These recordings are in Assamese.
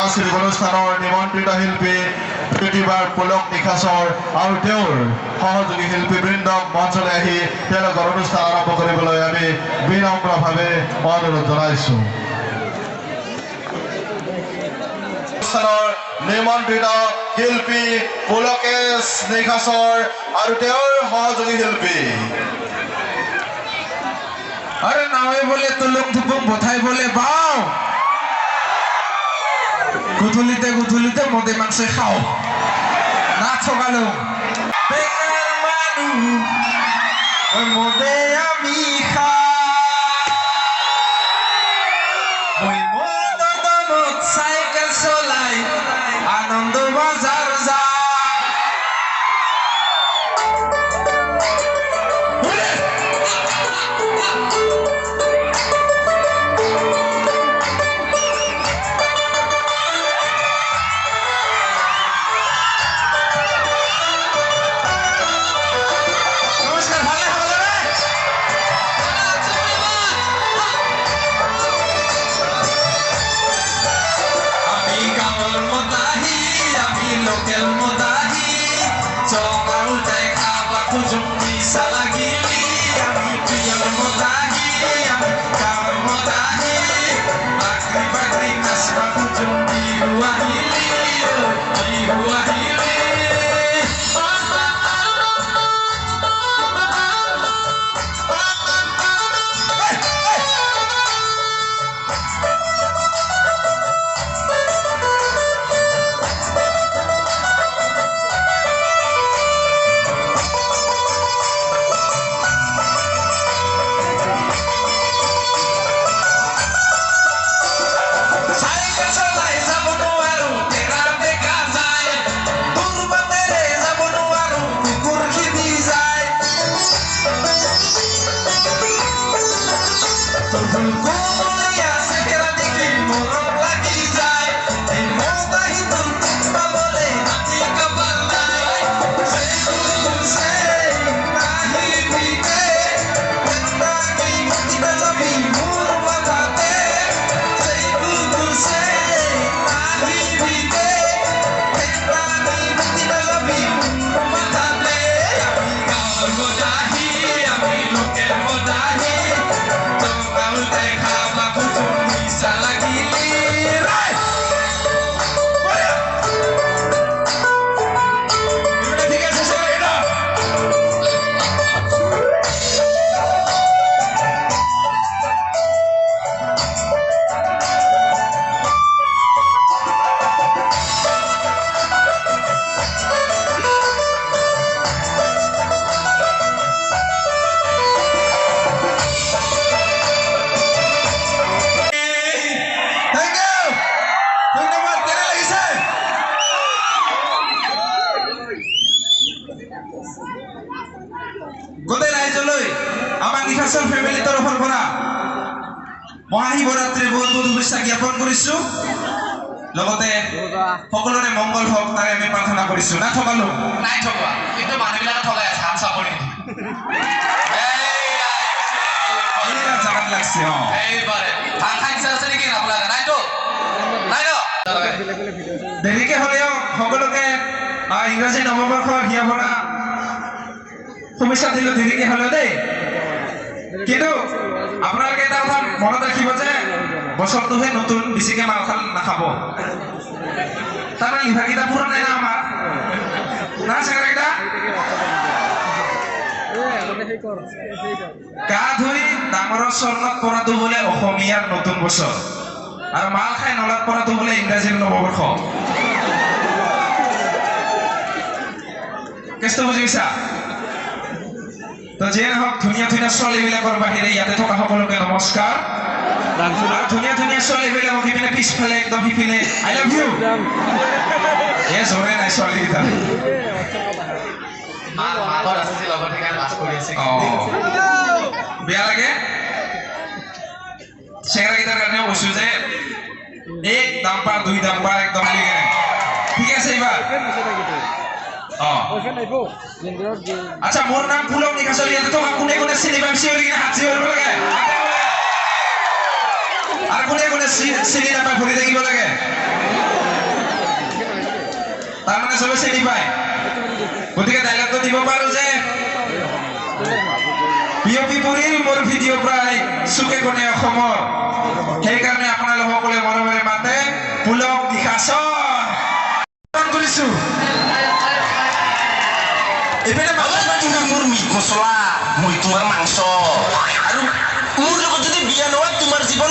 সাংস্কৃতিক অনুষ্ঠানৰ নিমন্ত্ৰিত শিল্পী প্ৰতিবাৰ পুলক নিখাছৰ আৰু তেওঁৰ সহযোগী শিল্পীবৃন্দক মঞ্চলৈ আহি তেওঁলোকৰ অনুষ্ঠান আৰম্ভ কৰিবলৈ আমি বিনম্ৰভাৱে অনুৰোধ জনাইছোঁ। অনুষ্ঠানৰ নিমন্ত্ৰিত শিল্পী পুলকেশ নিখাছৰ আৰু তেওঁৰ সহযোগী শিল্পী अरे नावे बोले तुलुम थुपुम बोथाई बोले बाओ गुथुलिते मोदे मांसे खाओ ना थोगालो बेंगार मानु ओय मोदे आमी खा ओय मोदो दमत साइकेल चलाई आनंद बाजार जा गोटे राइजলৈ আমাৰ নিখাছৰ ফেমিলি তৰফৰ পৰা মহাশিৱৰাত্ৰিৰ বহুত বহুত শুভেচ্ছা জ্ঞাপন কৰিছোঁ। লগতে সকলোৰে মংগল হওক তাৰে আমি প্ৰাৰ্থনা কৰিছোঁ। না ঠগালো নাই ঠগোৱা, কিন্তু মানুহবিলাকে ঠগাই আছে হাম চাপৰি জাগাত লাগছে। এইবাৰে ধান খাইছে আছে নেকি আপোনালোকে? নাইতো নাই ন দেৰিকে হ'লেও সকলোকে ইংৰাজী নৱবৰ্ষৰ হিয়া ভৰা শুভেচ্ছা দিলোঁ দেৰিকে হ'লেও দেই। কিন্তু আপোনালোকে এটা কথা মনত ৰাখিব যে বছৰটোহে নতুন, বেছিকৈ মাল খাল নাখাব। তাৰমানে লিভাৰকেইটা পুৰা নাই না আমাৰ না চেগাৰকেইটা গা ধুই ডাঙৰৰ চৰণত পৰাটো বোলে অসমীয়াৰ নতুন বছৰ, আৰু মাল খাই নলাত পৰাটো বোলে ইংৰাজীৰ নৱবৰ্ষ। কেছটো বুজি পাইছা? তো যিয়ে নহওক ধুনীয়া ধুনীয়া ছোৱালীবিলাকৰ বাহিৰে ইয়াতে থকা সকলোকে নমস্কাৰ। ধুনীয়া ধুনীয়া ছোৱালীবিলাকক সিপিনে পিছফালে একদম সিপিনে আই লাভ ইউ এ জোৰে নাই ছোৱালীকেইটা। বেয়া লাগে চেহেৰাকেইটাৰ কাৰণেও কৈছোঁ যে এক দাম্পাৰ দুই দাম্পাৰ একদম ঠিক আছে এইবাৰ। আচ্ছা মোৰ নাম পুলক নিখাছৰ, ইয়াতে থকা কোনে কোনে চিনি পাইছে হাত চিৰিব লাগে। আৰু কোনে কোনে চিনি নাপায় ভৰি থাকিব লাগে তাৰমানে চবে চিনি পায় গতিকে ডাইলগটো দিব পাৰো যে বিয়পি পৰিল মোৰ ভিডিঅ' প্ৰায় চুকে কোণে অসমৰ সেইকাৰণে আপোনালোকসকলে মৰমেৰে মাতে পুলক নিশাচৰ কৰিছো এইপিনে মোৰ মিট মছলা মই তোমাৰ মাংস আৰু মোৰ লগত যদি বিয়া নোহোৱা তোমাৰ জীৱন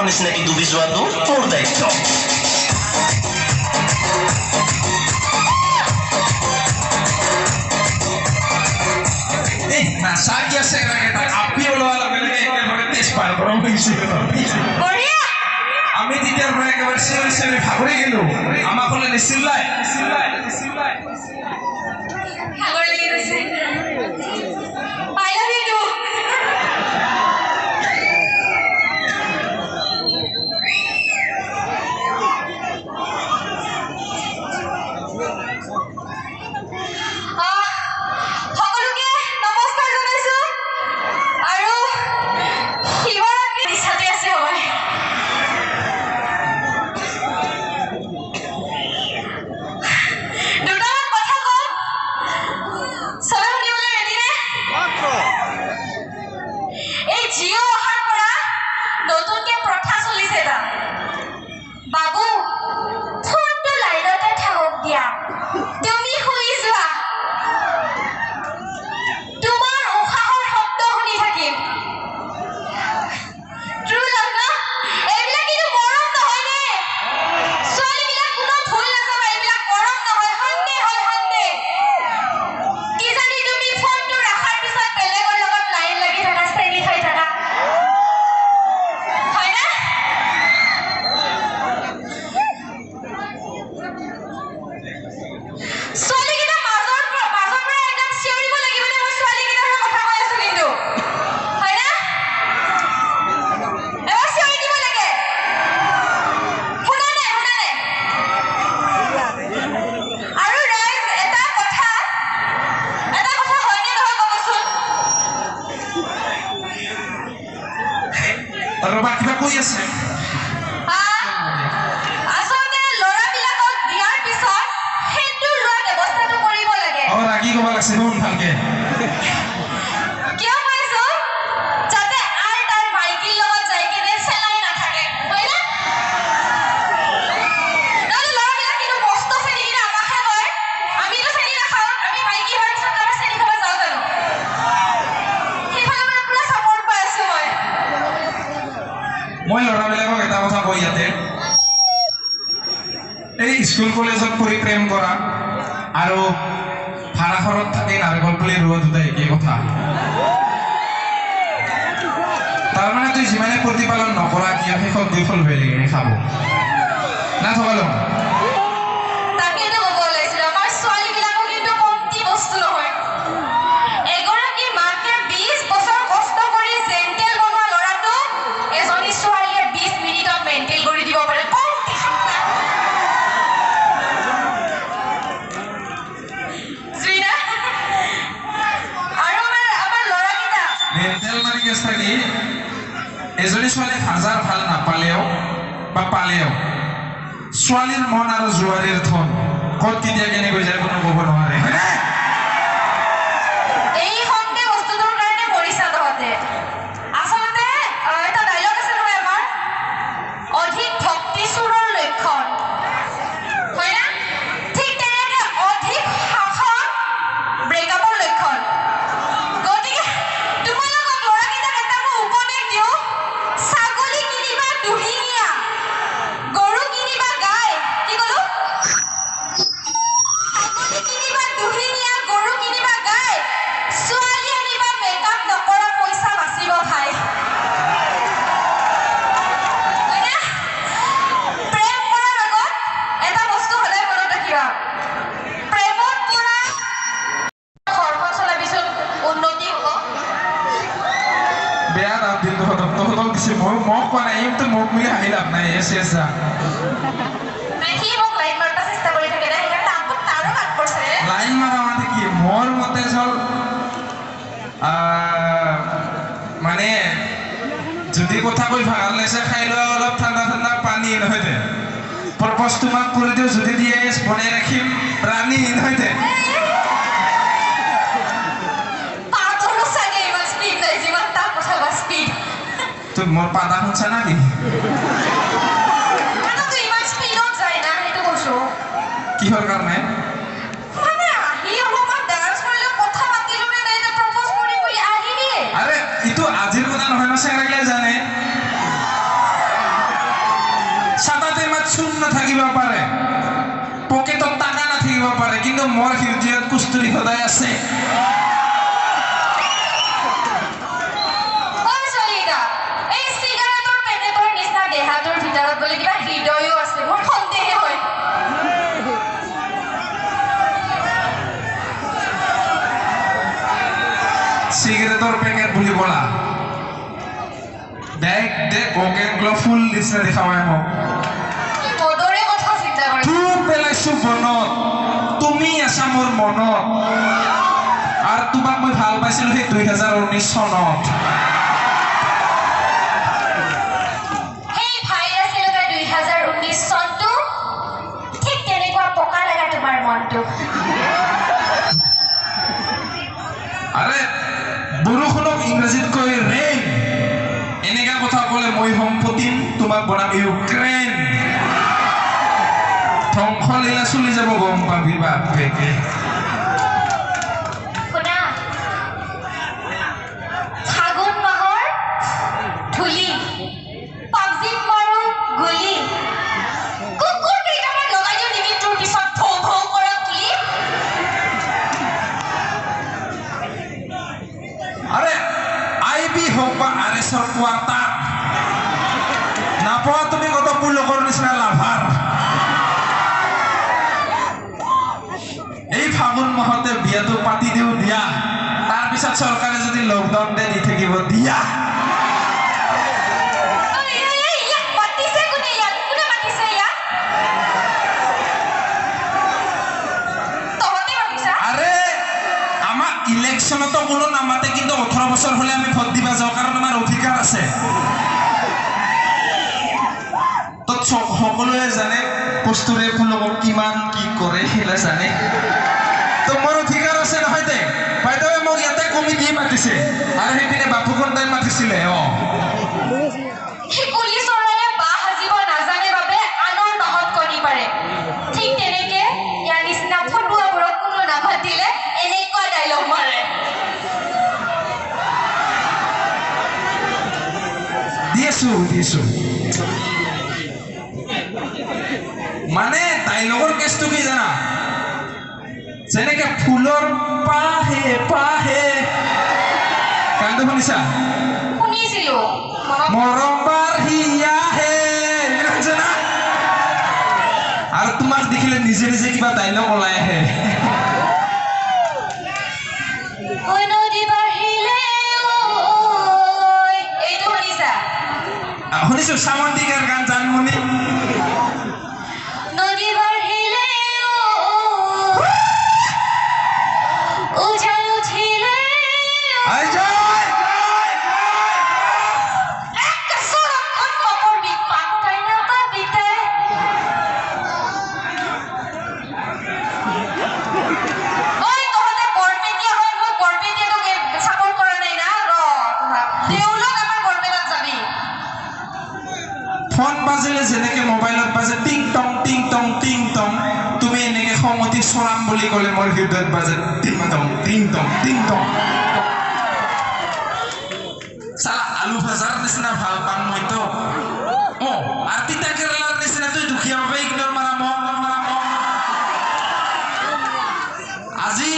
নিচিনাকি ডুবি যোৱাটো তোৰ দায়িত্ব নাচা কি আছে আপি ওলোৱা লগে লগে একেবাৰে তেজ পাৰ গৰম হৈছে আমি তেতিয়াৰ পৰা একেবাৰে চিঞৰি চিঞৰি ভাগৰি গেলো আমাক হ'লে নিচিল্লাই ভাগৰ লাগি গৈছে I love you too. ৰবা কিবা কৈ আছে আসলে লৰাবিলাকক বিয়াৰ পিছত হেন্দুৰ লোৱাৰ ব্যৱস্থাটো কৰিব লাগে ৰাগি ক'ব লাগছে শুন ভালকে কিয় কৈছো যাতে আই তাৰ মাইকীৰ লগত যাই কিনে চেলাই নাথাকে হয় না নহ'লে লৰাবিলাক কিন্তু মস্ত চেনি কিনে আমাকহে কয় আমিতো চেনি নাখাওঁ আমি মাইকী হোৱাৰ পিছত আমাৰ চেনি খাব যাওঁ জানো সেইফালে মানে পুৰা চাপৰ্ট পাই আছো মই ল'ৰাবিলাকক এটা কথা কৈ ইয়াতে এই স্কুল কলেজত পঢ়ি প্ৰেম কৰা আৰু ভাড়াঘৰত থাকি নাৰিকল পুলি ৰোৱা দুটা একেই কথা তাৰমানে তুই যিমানে প্ৰতিপালন নকৰা কিয় শেষত দুই ফল বেলেগে খাব না থবালো তাকেইতো ক'ব ওলাইছিলো আমাৰ ছোৱালীবিলাকো কিন্তু কমটি বস্তু নহয় এগৰাকী মাকে 20 বছৰ কষ্ট কৰি জেণ্টেল বনোৱা ল'ৰাটো এজনী ছোৱালীয়ে 20 মিনিটত মেণ্টেল কৰি দিব পাৰে কমটি জুইনা আৰু আমাৰ ল'ৰাকেইটা মেণ্টেল মানে কেছ থাকি এজনী ছোৱালী হাজাৰ ভাল নাপালেও বা পালেও ছোৱালীৰ মন আৰু জোৱাৰীৰ ধন ক'ত কেতিয়া কেনেকৈ যায় কোনো ক'ব নোৱাৰে হয়নে এই সন্দেহ বস্তুটোৰ কাৰণে মৰিছা তহঁতে আচলতে এটা ডাইলগ আছে নহয় আমাৰ অধিক ভক্তি চোৰৰ লক্ষণ হয় না ঠিক তেনেকে অধিক শাসন ব্ৰেকআপৰ লক্ষণ গতিকে দিছে মোক কোৱা নাই ইহঁতে মোক বুলি হাঁহি লাভ নাই এছ এছ সি মোক লাইন মাৰিব চেষ্টা কৰি থাকে না সেইকাৰণে তাৰো কাট কৰিছে লাইন মাৰা মানে কি মোৰ মতে হ'ল মানে যদি কথা কৈ ভাগাৰ লাগিছে খাই লোৱা অলপ ঠাণ্ডা ঠাণ্ডা পানী নহয় দে প্ৰপ'জ তোমাক কৰি দিওঁ যদি দিয়ে বনাই ৰাখিম ৰাণী নহয় দে পাতৰো চাগে ইমান স্পীড নাই যিমান তাৰ কথা বা স্পীড তো মোৰ পাদা শুনছা নাকি তো ইমান স্পীডত যায় না সেইটো কৈছো কিহৰ কাৰণে মানে আহি অলপমান ডান্স কৰিলে কথা পাতিলো নে নাই যে প্ৰপ'জ কৰি বুলি আহি দিয়ে আৰে ইটো আজিৰ কথা নহয় ন চেংৰাগিলাই জানে চাতাতে মাত চূণ নাথাকিব পাৰে পকেটত টাকা নাথাকিব পাৰে কিন্তু মোৰ হৃদয়ত কুস্তুৰী সদায় আছে এই চিগাৰেটৰ পেকেটৰ নিচিনা দেহাটোৰ ভিতৰত বোলে কিবা হৃদয়ো আছে মোৰ সন্দেহে হয় চিগাৰেটৰ পেকেট বুলি ক'লা দেখ দে কোকেনগুলো ফুল নিচিনা দেখাবাই মোক মদৰে কথা চিন্তা কৰে তোক পেলাইছো বনত তুমি আছা মোৰ মনত আৰু তোমাক মই ভাল পাইছিলো সেই 2019 চনত সেই ভাই আছিল 2019 চনটো ঠিক তেনেকুৱা পকা লাগা তোমাৰ মনটো আৰে বৰষুণক ইংৰাজীত কয় ৰেইন এনেকা কথা ক'লে মই সম্পত্তিম তোমাক বনাম ইউক্ৰেইন ধ্বংস লীলা চলি যাব গম পাবি বাপেকে শুনা ফাগুন মাহৰ ধূলি পাবজিত মাৰো গুলি কুকুৰ কেইটামান লগাই দিওঁ নেকি তোৰ পিছত ভৌ ভৌ কৰা গুলি আৰে আইবি হওক বা আৰএছৰ কোৱাৰ্টাৰ নাপোৱা তুমি কত মোৰ লগৰ নিচিনা লাভাৰ এই ফাগুন মাহতে বিয়াটো পাতি দিওঁ দিয়া তাৰপিছত চৰকাৰে যদি লকডাউন দি থাকিব দিয়া ইয়াক মাতিছে কোনে মাতিছে ইয়াক তহঁতে মাতিছা আৰে আমাক ইলেকশ্যনতো কোনো নামাতে কিন্তু 18 বছৰ হলে আমি ভোট দিবা যাওঁ কাৰণ আমাৰ অধিকাৰ আছে তত সকলোৱে জানে কস্তুৰে ফুলক কিমান কি কৰে সেলা জানে তো মোৰ অধিকাৰ আছে নহয় দে বাইদেৱে মোক ইয়াতে কমিটি মাতিছে আৰু সেইপিনে বাপুকন তাই মাতিছিলে শিকুলি চৰায়ে বাঁহ সাজিব নাজানে বাবে আনৰ বাঁহত কণী পাৰে ঠিক তেনেকে ইয়াৰ নিচিনা ফটুৱাবোৰক কোনো নামাতিলে এনেকুৱা ডাইলগ মাৰে দিছো মানে ডাইলগৰ কেছটো কি জানা যেনেকে ফুলৰ পাহে পাহে গানটো শুনিছা শুনিছিলো মৰম বাঢ়িয়াহে জানা আৰু তোমাক দেখিলে নিজে নিজে কিবা ডাইলগ ওলাই আহে নদী বাঢ়িলে এইটো শুনিছা শুনিছো সামন্তিকাৰ গান জানমণি নদী বাঢ়িলে উজান উঠিলে ফোন বাজিলে যেনেকে মোবাইলত বাজে টিং টং টিং টং টিং টং তুমি এনেকে খঙতি চৰাম বুলি ক'লে মোৰ হৃদয়ত বাজে টিং টং টিং টং টিং টং চালা আলু ভাজাৰ নিচিনা ভাল পাম মইতো আৰু তিতা কেৰেলাৰ নিচিনা তুই দুখীয়া বাবে ইগনৰ মাৰা মোক আজি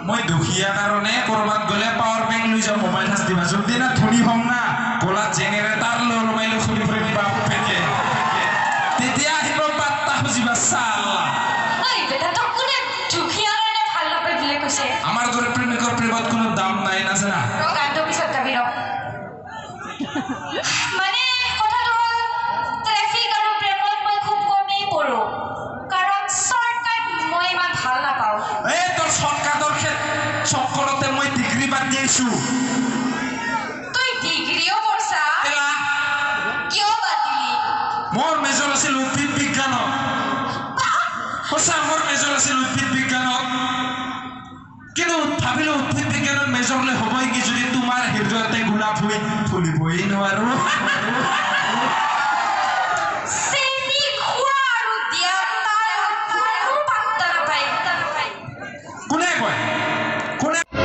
মই দুখীয়া কাৰণে কৰবাত গ'লে পাৱাৰ বেংক লৈ যাওঁ মোবাইল চাৰ্জ দিবা যোনদিনা ধনী হ'ম না গলাত জেনেৰেটাৰ লৈ মোবাইল খুলি ফুৰিম বাপেকে তেতিয়া আহিব পাত্তা খুজিবা চালা আমাৰ দৰে প্ৰেমিকৰ প্ৰেমত কোনো দাম নাই নাজানা গানটো পিছত গাবি ৰ মানে কথাটো হ'ল ট্ৰেফিক আৰু প্ৰেমত মই খুব কমেই পঢ়োঁ কাৰণ শ্বৰ্টকাট মই ইমান ভাল নাপাওঁ এই তোৰ চৰকাৰৰ চক্কৰতে মই ডিগ্ৰী বাদ দিছোঁ তই ডিগ্ৰীও কৰিছা কিয় বাদ দিলি মোৰ মেজৰ আছিল উদ্ভিদ বিজ্ঞানত সঁচা মোৰ মেজৰ আছিল উদ্ভিদ বিজ্ঞানত কিন্তু ভাবিলোঁ উদ্ভিদ বিজ্ঞানত মেজৰ লৈ হ'ব নেকি যদি তোমাৰ হৃদয়তে গোলাপ হৈ ফুলিবই নোৱাৰোঁ চেনি খোৱা আৰু দিয়া তাৰ কোনো পাত্তা নাপায় কোনে কয় কোনে